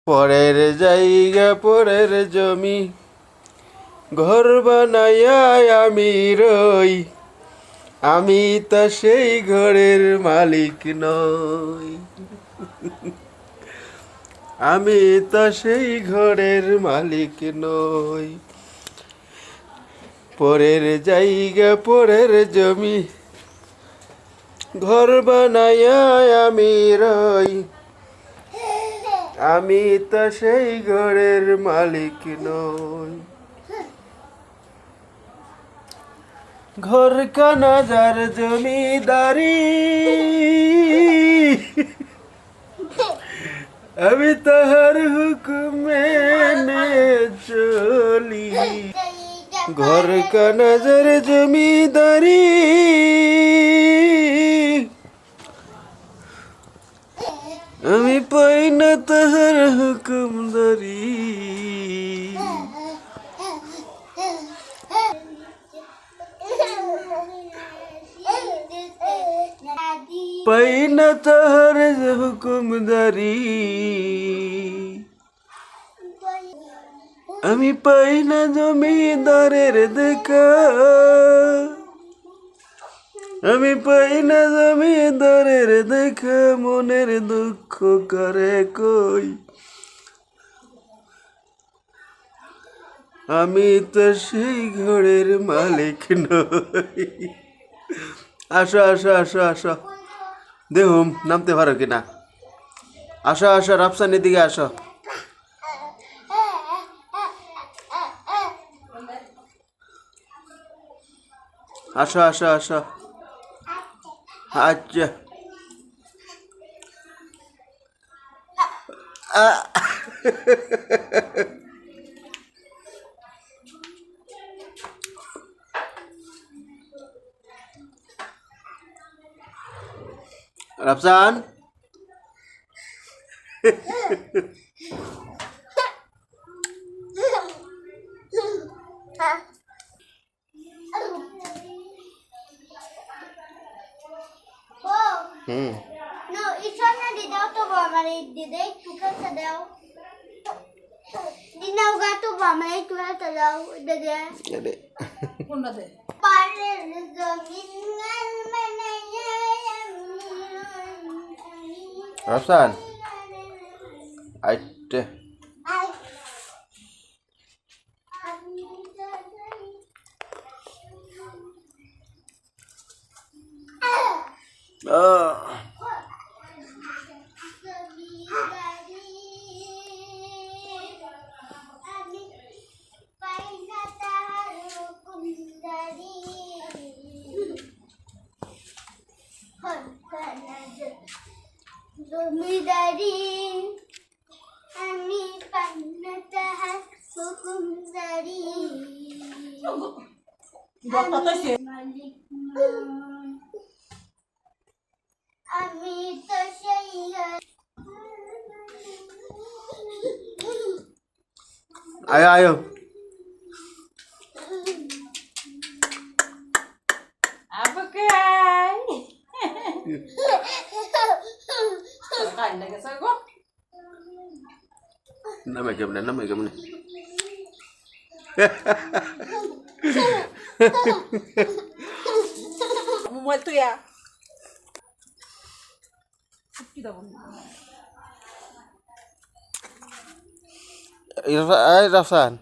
পরের জায়গা পরের জমি ঘর বানাইয়া আমি রই, আমি তা সেই ঘরের মালিক নই। আমি তা সেই ঘরের মালিক নই। পরের জায়গা পরের জমি ঘর বানাইয়া আমি রই, আমি তা সেই ঘরের মালিক নই। ঘর কানা যার জমিদারি, আমি তাহার হুকুম মেনে চলি। ঘর কানা যার জমিদারি, আমি পাই না তাহার হুকুমদারি। পাই না তাহার হুকুমদারি, আমি পাই না জমিদারের দেখা, আমি পাই না জমিদারের দেখা। মনের দুঃখ করে কই, আমি তো সেই ঘরের মালিক নই। আসো আসো আসো আসো, দেখুম নামতে পারো কিনা। আসো আসো, রাফসানের দিকে আসো। আসো আসো আসো। আচ্ছা। Rafsan, No, isono di daw to ba mali di day tuka sa daw. Di na gato ba mali tuka sa daw dede. Jadi. কোনটা দে Pare zamingan manaya. Rapsan, aite. Jomidari, ami panatahan hukum dari. Doctor তো সে Malik আমি তো সেই Ayo ayo. apa kai kan lagi sago Nama gimana? Nama gimana? muerto ya kita Ay, Rapsan.